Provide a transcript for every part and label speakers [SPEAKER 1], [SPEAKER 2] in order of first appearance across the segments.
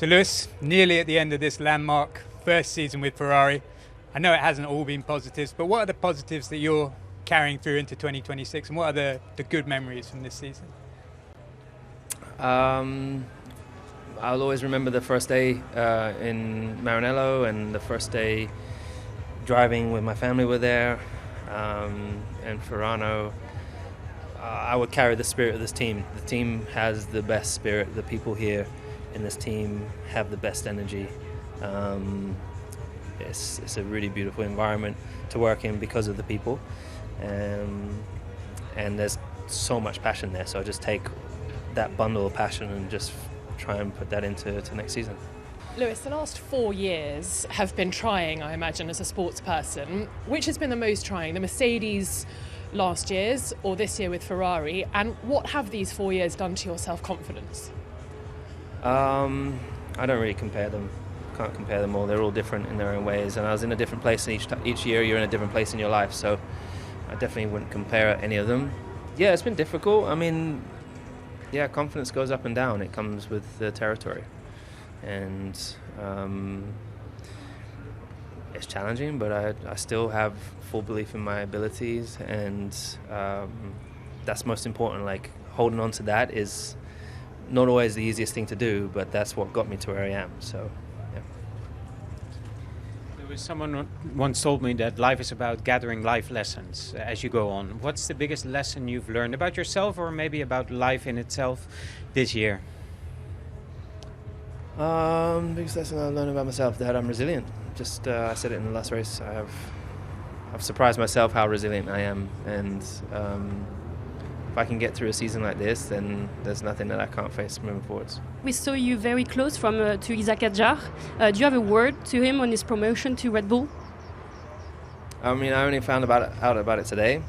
[SPEAKER 1] So Lewis, nearly at the end of this landmark first season with Ferrari. I know it hasn't all been positives, but what are the positives that you're carrying through into 2026, and what are the good memories from this season?
[SPEAKER 2] I'll always remember the first day in Maranello, and the first day driving with my family were there, and Ferrano. I would carry the spirit of this team. The team has the best spirit. The people here in this team have the best energy. It's a really beautiful environment to work in because of the people, and there's so much passion there. So I just take that bundle of passion and just try and put that into next season.
[SPEAKER 3] Lewis, the last 4 years have been trying, I imagine, as a sports person. Which has been the most trying, the Mercedes last year's or this year with Ferrari? And what have these 4 years done to your self-confidence?
[SPEAKER 2] I don't really compare them. Can't compare them all. They're all different in their own ways. And I was in a different place, and each year you're in a different place in your life. So I definitely wouldn't compare any of them. Yeah, it's been difficult. I mean, yeah, confidence goes up and down. It comes with the territory. And it's challenging, but I still have full belief in my abilities, and that's most important. Like, holding on to that is not always the easiest thing to do, but that's what got me to where I am. So, yeah.
[SPEAKER 4] There was someone once told me that life is about gathering life lessons as you go on. What's the biggest lesson you've learned about yourself, or maybe about life in itself this year?
[SPEAKER 2] Biggest lesson I learned about myself, that I'm resilient. Just I said it in the last race. I've surprised myself how resilient I am, and if I can get through a season like this, then there's nothing that I can't face moving forwards.
[SPEAKER 5] We saw you very close to Isaac Adjar. Do you have a word to him on his promotion to Red Bull?
[SPEAKER 2] I mean, I only found out about it today.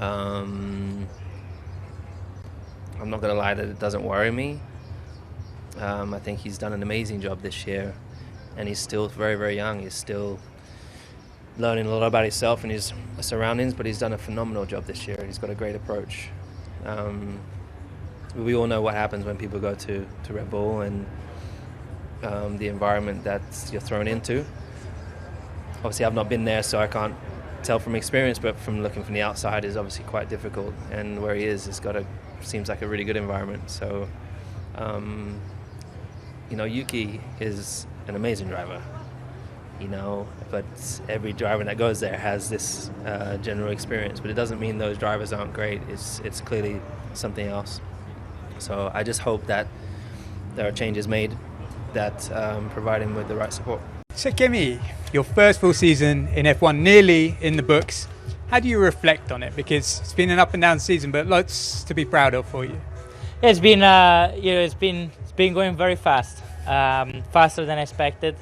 [SPEAKER 2] I'm not going to lie that it doesn't worry me. I think he's done an amazing job this year, and he's still very, very young. He's still learning a lot about himself and his surroundings, but he's done a phenomenal job this year. He's got a great approach. We all know what happens when people go to Red Bull, and the environment that you're thrown into. Obviously, I've not been there, so I can't tell from experience, but from looking from the outside is obviously quite difficult. And where he is, seems like a really good environment. So, Yuki is an amazing driver, but every driver that goes there has this general experience, but it doesn't mean those drivers aren't great. It's clearly something else. So I just hope that there are changes made that provide him with the right support.
[SPEAKER 1] So Kimi, your first full season in F1 nearly in the books. How do you reflect on it? Because it's been an up and down season, but lots to be proud of for you.
[SPEAKER 6] It's been it's been going very fast, faster than expected.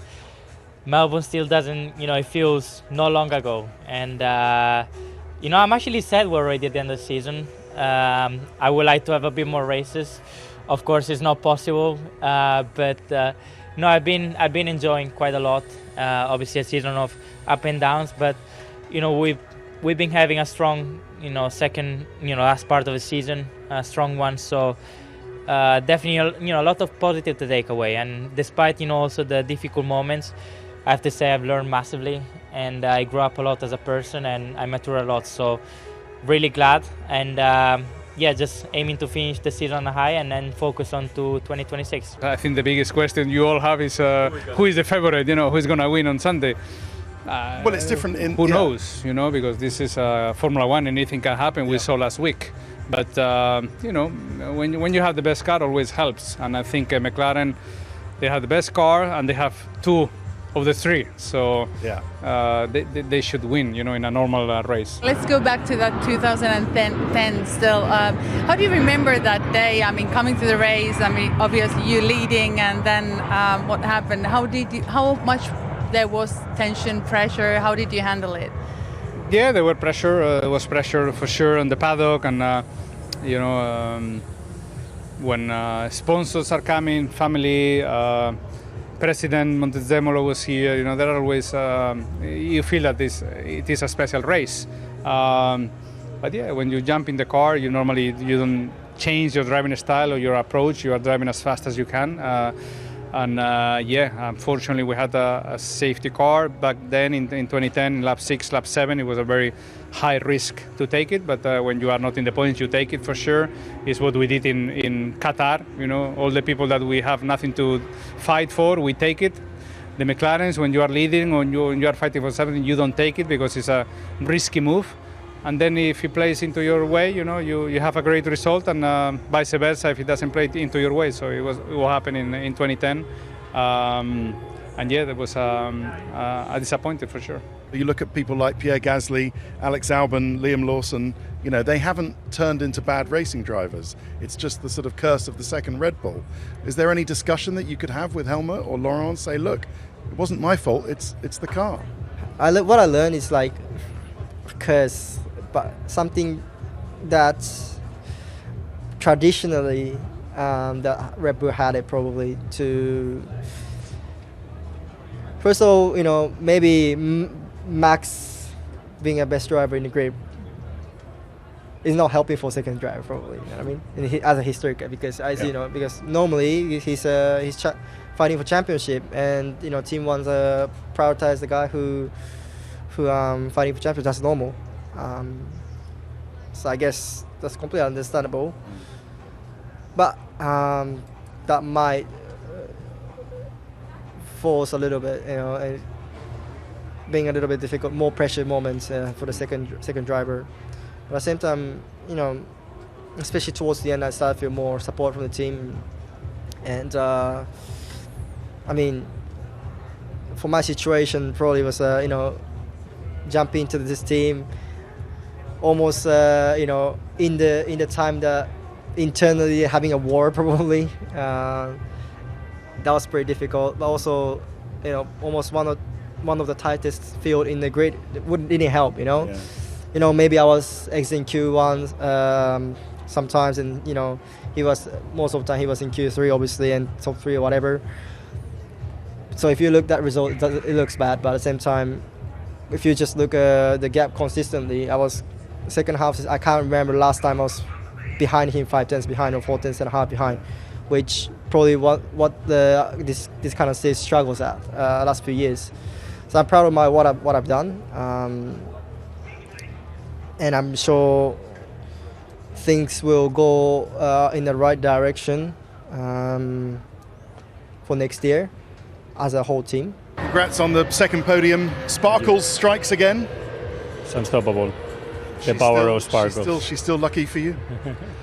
[SPEAKER 6] Melbourne still doesn't, it feels no long ago. And, I'm actually sad we're already at the end of the season. I would like to have a bit more races. Of course, it's not possible, but I've been enjoying quite a lot. Obviously, a season of up and downs, but we've been having a strong, second, last part of the season, a strong one. So definitely, a lot of positive to take away. And despite, also the difficult moments, I have to say I've learned massively, and I grew up a lot as a person, and I matured a lot. So really glad, and just aiming to finish the season on a high and then focus on to 2026.
[SPEAKER 7] I think the biggest question you all have is who is the favorite, who's going to win on Sunday.
[SPEAKER 8] Well, it's different
[SPEAKER 7] who knows, because this is Formula One, anything can happen. We saw last week. But, when you have the best car, always helps. And I think McLaren, they have the best car, and they have two of the three. So they should win, in a normal race.
[SPEAKER 9] Let's go back to that 2010 still. How do you remember that day? I mean, coming to the race, obviously you leading, and then what happened? How much there was tension, pressure? How did you handle it?
[SPEAKER 7] Yeah, there was pressure for sure on the paddock, and when sponsors are coming, family, President Montezemolo was here. There are always you feel that it is a special race. But yeah, when you jump in the car, you don't change your driving style or your approach. You are driving as fast as you can. And unfortunately we had a safety car back then in 2010, lap 6, lap 7. It was a very high risk to take it, but when you are not in the points, you take it for sure. It's what we did in Qatar. All the people that we have nothing to fight for, we take it. The McLarens, when you are leading or you are fighting for something, you don't take it because it's a risky move. And then if it plays into your way, you have a great result, and vice versa if it doesn't play into your way. So it what happened in 2010. And yeah, that was a disappointed for sure.
[SPEAKER 8] You look at people like Pierre Gasly, Alex Albon, Liam Lawson, they haven't turned into bad racing drivers. It's just the sort of curse of the second Red Bull. Is there any discussion that you could have with Helmut or Laurent, say, look, it wasn't my fault, it's the car?
[SPEAKER 10] What I learned is like curse, but something that traditionally that Red Bull had it probably to. First of all, maybe Max being a best driver in the grid is not helping for second driver probably. You know what I mean? As a historic, because because normally he's fighting for championship, and team wants to prioritize the guy who fighting for championship. That's normal. So I guess that's completely understandable. But that might force a little bit, being a little bit difficult, more pressure moments for the second driver. But at the same time, especially towards the end, I started to feel more support from the team. And for my situation, probably was jumping into this team almost in the time that internally having a war probably. That was pretty difficult, but also almost one of the tightest field in the grid. It didn't help. Maybe I was exiting Q1 sometimes, and he was most of the time he was in Q3 obviously, and top 3 or whatever. So if you look at that result, it looks bad, but at the same time, if you just look at the gap consistently, I was second half. I can't remember last time I was behind him 5 tenths behind or 4 tenths and a half behind, which probably what this kind of stage struggles at last few years. So I'm proud of what I've done, and I'm sure things will go in the right direction for next year as a whole team.
[SPEAKER 8] Congrats on the second podium. Sparkles strikes again.
[SPEAKER 11] It's unstoppable. The power of Sparkles.
[SPEAKER 8] She's still lucky for you?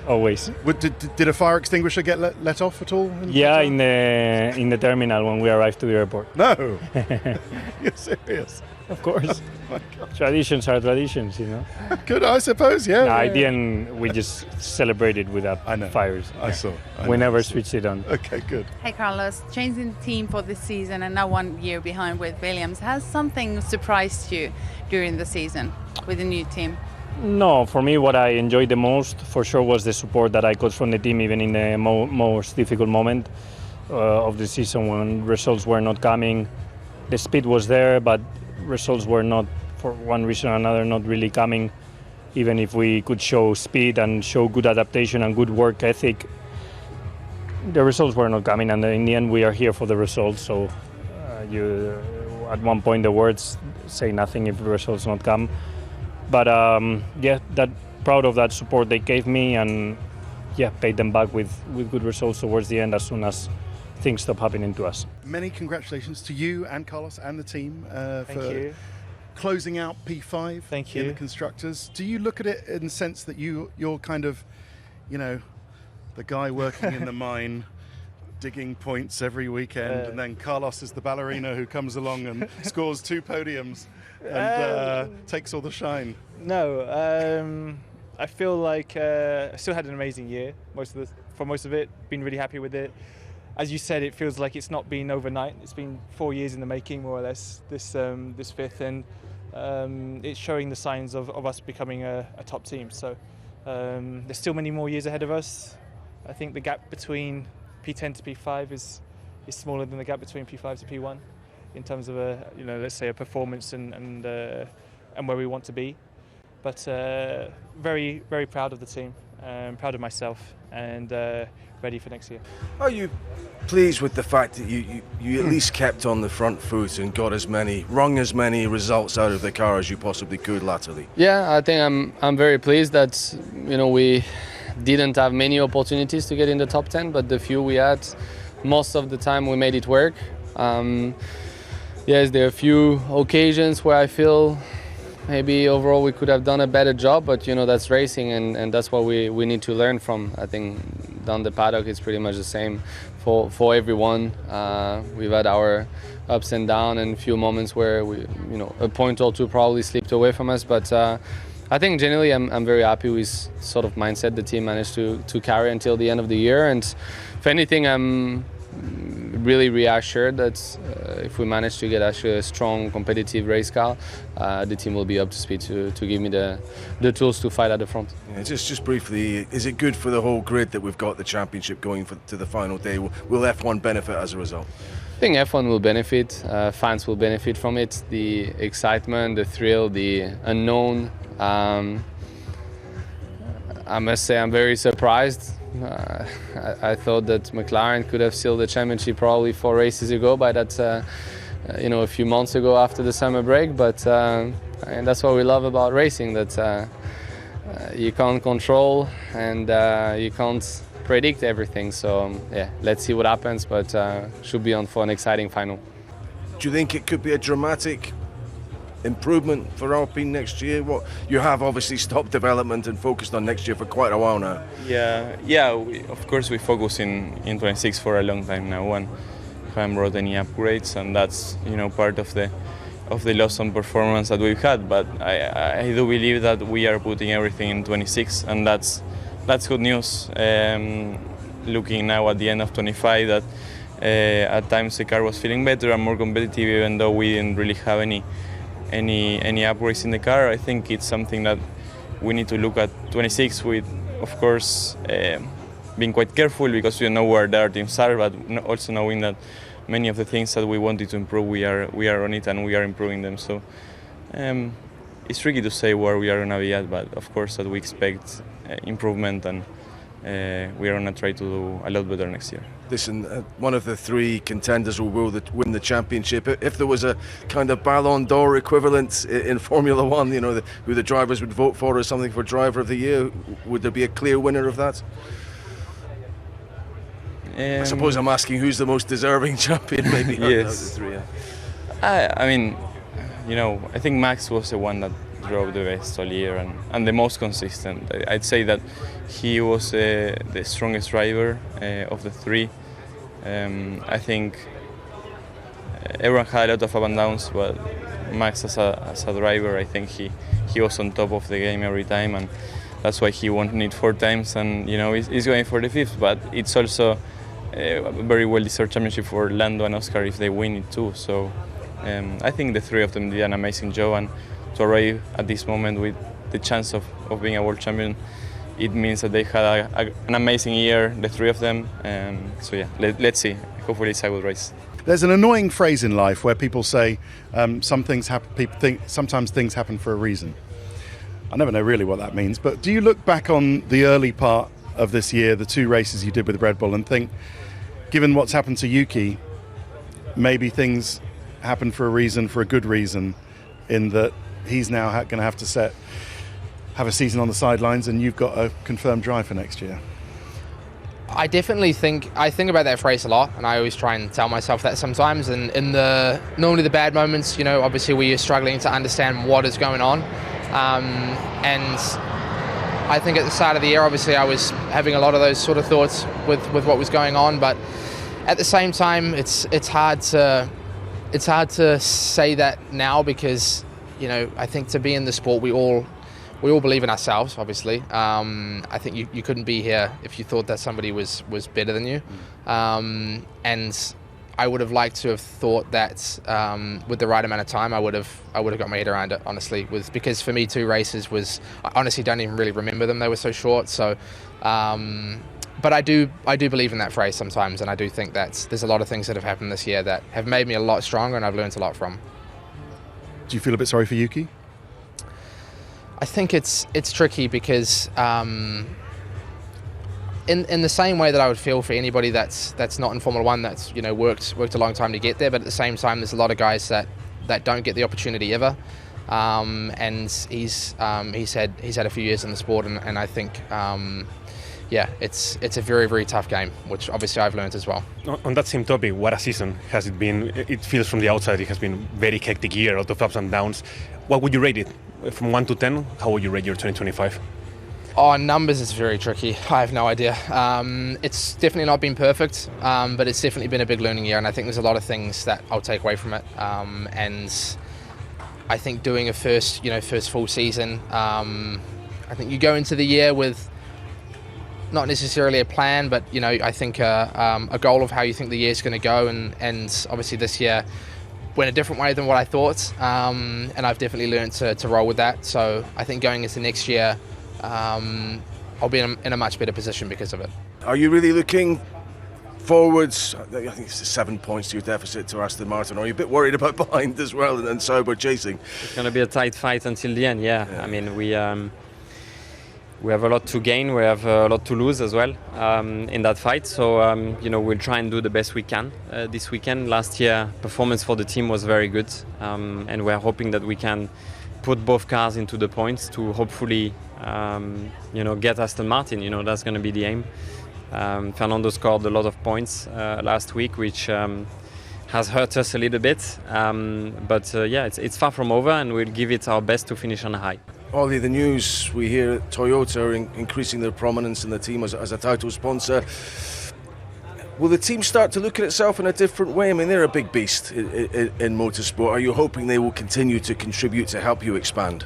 [SPEAKER 11] Always.
[SPEAKER 8] Did a fire extinguisher get let off at all?
[SPEAKER 11] In the terminal when we arrived to the airport.
[SPEAKER 8] No. You're serious?
[SPEAKER 11] Of course.
[SPEAKER 8] Oh my God.
[SPEAKER 11] Traditions are traditions,
[SPEAKER 8] Good, I suppose, yeah.
[SPEAKER 11] No, at the end, we just celebrated without fires.
[SPEAKER 8] I saw.
[SPEAKER 11] We never switched it on.
[SPEAKER 8] Okay, good.
[SPEAKER 9] Hey Carlos, changing the team for this season and now 1 year behind with Williams. Has something surprised you during the season with the new team?
[SPEAKER 11] No, for me, what I enjoyed the most, for sure, was the support that I got from the team, even in the most difficult moment of the season when results were not coming. The speed was there, but results were not, for one reason or another, not really coming. Even if we could show speed and show good adaptation and good work ethic, the results were not coming, and in the end we are here for the results. So at one point the words say nothing if the results not come. But that proud of that support they gave me, and paid them back with good results towards the end as soon as things stop happening to us.
[SPEAKER 8] Many congratulations to you and Carlos and the team
[SPEAKER 12] Thank
[SPEAKER 8] for
[SPEAKER 12] you.
[SPEAKER 8] closing out P5
[SPEAKER 12] Thank
[SPEAKER 8] in
[SPEAKER 12] you.
[SPEAKER 8] the constructors. Do you look at it in the sense that you're kind of, the guy working in the mine, digging points every weekend, and then Carlos is the ballerina who comes along and scores 2 podiums and takes all the shine?
[SPEAKER 12] No, I feel like I still had an amazing year. For most of it, been really happy with it. As you said, it feels like it's not been overnight. It's been 4 years in the making, more or less. This 5th, and it's showing the signs of us becoming a top team. So there's still many more years ahead of us. I think the gap between P10 to P5 is smaller than the gap between P5 to P1 in terms of let's say a performance and where we want to be. But very, very proud of the team, proud of myself, and ready for next year.
[SPEAKER 13] Are you pleased with the fact that you at least kept on the front foot and wrung as many results out of the car as you possibly could latterly?
[SPEAKER 14] Yeah, I think I'm very pleased that we didn't have many opportunities to get in the top 10, but the few we had, most of the time we made it work. Yes, there are a few occasions where I feel maybe overall we could have done a better job, but that's racing, and that's what we need to learn from. I think down the paddock it's pretty much the same for everyone. We've had our ups and downs and a few moments where a point or two probably slipped away from us, but I think generally I'm very happy with sort of mindset the team managed to carry until the end of the year, and if anything I'm really reassured that if we manage to get actually a strong competitive race car, the team will be up to speed to give me the tools to fight at the front.
[SPEAKER 13] Yeah, just briefly, is it good for the whole grid that we've got the championship going to the final day? Will F1 benefit as a result?
[SPEAKER 14] I think F1 will benefit, fans will benefit from it, the excitement, the thrill, the unknown. I must say I'm very surprised. I thought that McLaren could have sealed the championship probably 4 races ago, by that a few months ago after the summer break, but and that's what we love about racing, that you can't control and you can't predict everything. So yeah, let's see what happens, but should be on for an exciting final.
[SPEAKER 13] Do you think it could be a dramatic improvement for Alpine next year? What you have obviously stopped development and focused on next year for quite a while now.
[SPEAKER 15] Of course we focus in 26 for a long time now, and haven't brought any upgrades, and that's part of the Lawson performance that we've had. But I do believe that we are putting everything in 26, and that's good news. Looking now at the end of 25, that at times the car was feeling better and more competitive, even though we didn't really have any upgrades in the car. I think it's something that we need to look at 26 with, of course, being quite careful, because we don't know where the other teams are, but also knowing that many of the things that we wanted to improve, we are on it and we are improving them. So it's tricky to say where we are going to be at, but of course that we expect improvement, and we are going to try to do a lot better next year.
[SPEAKER 13] Listen, one of the 3 contenders will win the championship. If there was a kind of Ballon d'Or equivalent in Formula One, who the drivers would vote for as something for Driver of the Year, would there be a clear winner of that? I suppose I'm asking who's the most deserving champion, maybe.
[SPEAKER 15] Yes.
[SPEAKER 13] Out of the 3, yeah.
[SPEAKER 15] I mean, I think Max was the one that drove the best all year and the most consistent. I'd say that he was the strongest driver of the 3. I think everyone had a lot of up and downs, but Max as a driver, I think he was on top of the game every time, and that's why he won it 4 times, and he's going for the 5th. But it's also a very well-deserved championship for Lando and Oscar if they win it too. So I think the 3 of them did an amazing job, and to arrive at this moment with the chance of being a world champion, it means that they had an amazing year, the 3 of them. So yeah, let's see. Hopefully it's a good race.
[SPEAKER 8] There's an annoying phrase in life where people say some things happen. People think sometimes things happen for a reason. I never know really what that means. But do you look back on the early part of this year, the 2 races you did with Red Bull, and think, given what's happened to Yuki, maybe things happen for a reason, for a good reason, in that he's now going to have to have a season on the sidelines, and you've got a confirmed drive for next year?
[SPEAKER 16] I definitely think about that phrase a lot, and I always try and tell myself that sometimes. And in normally the bad moments, obviously we are struggling to understand what is going on. And I think at the start of the year, obviously I was having a lot of those sort of thoughts with what was going on. But at the same time, it's hard to say that now, because I think to be in the sport, we all believe in ourselves, obviously. I think you couldn't be here if you thought that somebody was better than you. And I would have liked to have thought that with the right amount of time, I would have got my head around it, honestly. Because for me, 2 races I honestly don't even really remember them. They were so short. So, but I do believe in that phrase sometimes, and I do think that there's a lot of things that have happened this year that have made me a lot stronger, and I've learned a lot from.
[SPEAKER 8] Do you feel a bit sorry for Yuki?
[SPEAKER 16] I think it's tricky because in the same way that I would feel for anybody that's not in Formula One, that's worked a long time to get there, but at the same time there's a lot of guys that don't get the opportunity ever, and he's had a few years in the sport, and I think it's a very, very tough game, which obviously I've learned as well.
[SPEAKER 17] On that same topic, what a season has it been? It feels from the outside it has been very hectic year, a lot of ups and downs. What would you rate it? From 1 to 10, how would you rate your 2025?
[SPEAKER 16] Oh, numbers is very tricky. I have no idea. It's definitely not been perfect, but it's definitely been a big learning year, and I think there's a lot of things that I'll take away from it. And I think doing a first full season, I think you go into the year with not necessarily a plan, but I think a goal of how you think the year's going to go, and obviously this year went a different way than what I thought, and I've definitely learned to roll with that. So I think going into next year, I'll be in a much better position because of it.
[SPEAKER 13] Are you really looking forwards? I think it's 7 points to your deficit to Aston Martin. Are you a bit worried about behind as well and Sauber chasing?
[SPEAKER 18] It's going to be a tight fight until the end, yeah. I mean, we have a lot to gain, we have a lot to lose as well in that fight. So, we'll try and do the best we can this weekend. Last year, performance for the team was very good, and we're hoping that we can put both cars into the points to hopefully, get Aston Martin. That's going to be the aim. Fernando scored a lot of points last week, which has hurt us a little bit. But it's far from over, and we'll give it our best to finish on a high.
[SPEAKER 13] Ollie, the news we hear Toyota are increasing their prominence in the team as a title sponsor. Will the team start to look at itself in a different way? I mean, they're a big beast in motorsport. Are you hoping they will continue to contribute to help you expand?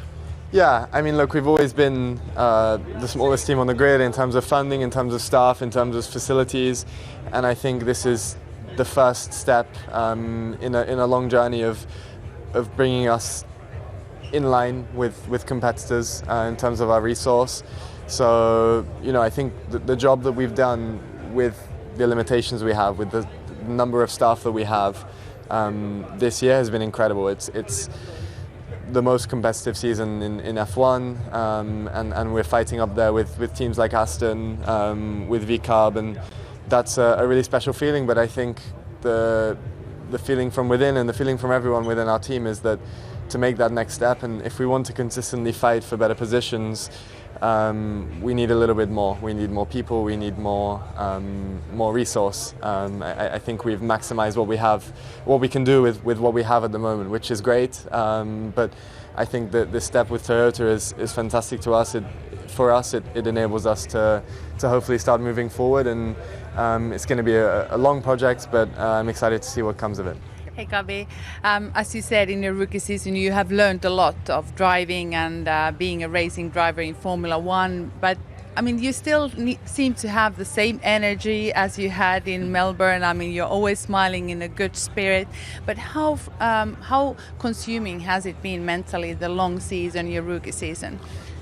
[SPEAKER 19] Yeah, I mean, look, we've always been the smallest team on the grid in terms of funding, in terms of staff, in terms of facilities, and I think this is the first step in a long journey of bringing us in line with competitors in terms of our resource. So, I think the job that we've done with the limitations we have, with the number of staff that we have this year has been incredible. It's the most competitive season in F1, and we're fighting up there with teams like Aston, with VCARB, and that's a really special feeling. But I think the feeling from within and the feeling from everyone within our team is that to make that next step, and if we want to consistently fight for better positions, we need a little bit more. We need more people, we need more resource. I think we've maximized what we can do with what we have at the moment, which is great. But I think that this step with Toyota is fantastic to us. For us, it enables us to hopefully start moving forward, and it's going to be a long project, but I'm excited to see what comes of it.
[SPEAKER 9] Hey Gabi, as you said, in your rookie season you have learned a lot of driving and being a racing driver in Formula One, but I mean you still seem to have the same energy as you had in Melbourne. I mean you're always smiling, in a good spirit, but how consuming has it been mentally, the long season, your rookie season?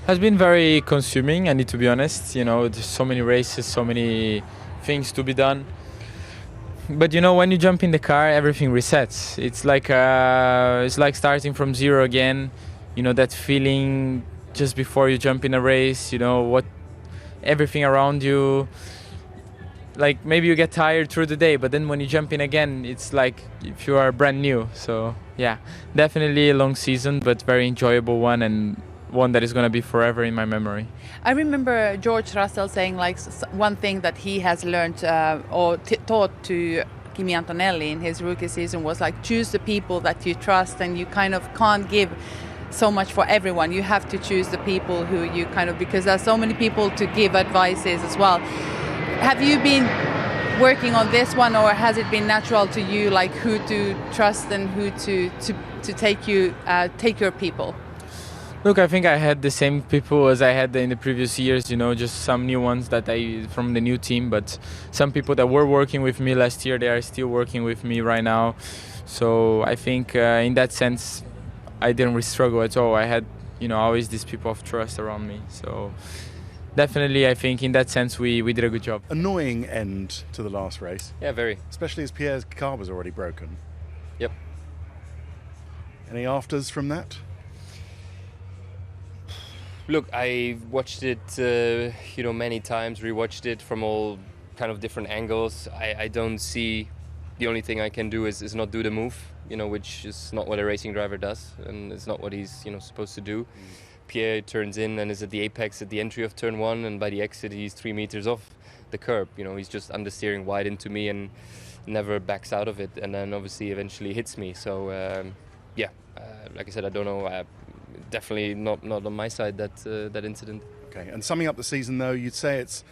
[SPEAKER 20] Has been very consuming, I need to be honest. There's so many races, so many things to be done. But when you jump in the car, everything resets. It's like starting from zero again. That feeling just before you jump in a race. Everything around you. Like maybe you get tired through the day, but then when you jump in again, it's like if you are brand new. So yeah, definitely a long season, but very enjoyable one, and one that is going to be forever in my memory.
[SPEAKER 9] I remember George Russell saying one thing that he has learned or taught to Kimi Antonelli in his rookie season was choose the people that you trust, and you kind of can't give so much for everyone. You have to choose the people who you because there's so many people to give advices as well. Have you been working on this one, or has it been natural to you, who to trust and who to take your people?
[SPEAKER 20] Look, I think I had the same people as I had in the previous years, just some new ones from the new team, but some people that were working with me last year, they are still working with me right now. So I think in that sense, I didn't really struggle at all. I had, always these people of trust around me. So definitely, I think in that sense, we did a good job.
[SPEAKER 8] Annoying end to the last race.
[SPEAKER 18] Yeah, very.
[SPEAKER 8] Especially as Pierre's car was already broken.
[SPEAKER 18] Yep.
[SPEAKER 8] Any afters from that?
[SPEAKER 2] Look, I watched it, many times, rewatched it from all kind of different angles. I don't see, the only thing I can do is not do the move, which is not what a racing driver does, and it's not what he's, supposed to do. Pierre turns in and is at the apex at the entry of turn 1, and by the exit he's 3 meters off the curb. He's just understeering wide into me and never backs out of it, and then obviously eventually hits me. So like I said, I don't know. Definitely not on my side, that incident.
[SPEAKER 8] Okay, and summing up the season though, you'd say it's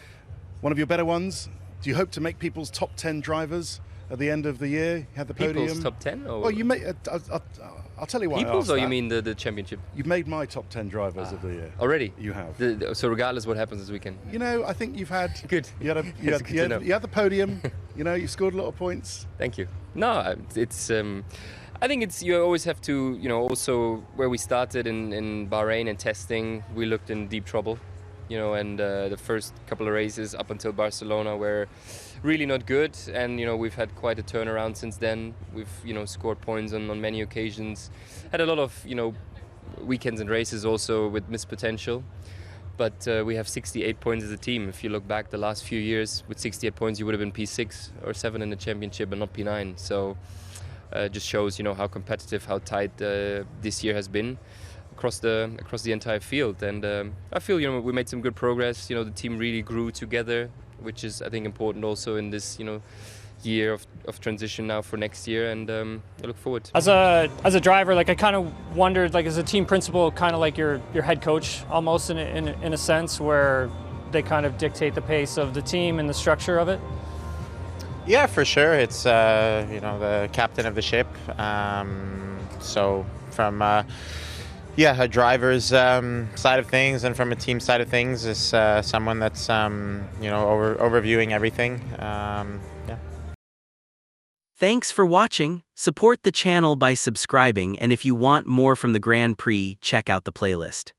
[SPEAKER 8] one of your better ones. Do you hope to make people's top 10 drivers at the end of the year? You had the podium.
[SPEAKER 2] People's top 10? Or?
[SPEAKER 8] Well, you made. I'll tell you why.
[SPEAKER 2] People's, or
[SPEAKER 8] that.
[SPEAKER 2] you mean the championship?
[SPEAKER 8] You've made my top 10 drivers of the year.
[SPEAKER 2] Already?
[SPEAKER 8] You have.
[SPEAKER 2] So regardless what happens this weekend?
[SPEAKER 8] I think you've had...
[SPEAKER 2] Good.
[SPEAKER 8] You had the podium. You scored a lot of points.
[SPEAKER 2] Thank you. No, it's... I think you always have to, also where we started in Bahrain and testing, we looked in deep trouble, and the first couple of races up until Barcelona were really not good, and we've had quite a turnaround since then. We've scored points on many occasions, had a lot of weekends and races also with missed potential, but we have 68 points as a team. If you look back the last few years, with 68 points you would have been P6 or 7 in the championship and not P9. So just shows how competitive, how tight this year has been across the entire field, and I feel we made some good progress. The team really grew together, which is I think important also in this year of transition now for next year, and I look forward.
[SPEAKER 21] As a driver, I kind of wondered, as a team principal, kind of like your head coach almost in a sense, where they kind of dictate the pace of the team and the structure of it.
[SPEAKER 22] Yeah, for sure. It's the captain of the ship. So from a driver's side of things and from a team side of things, is someone that's overviewing everything.
[SPEAKER 23] Thanks for watching. Support the channel by subscribing, and if you want more from the Grand Prix, check out the playlist.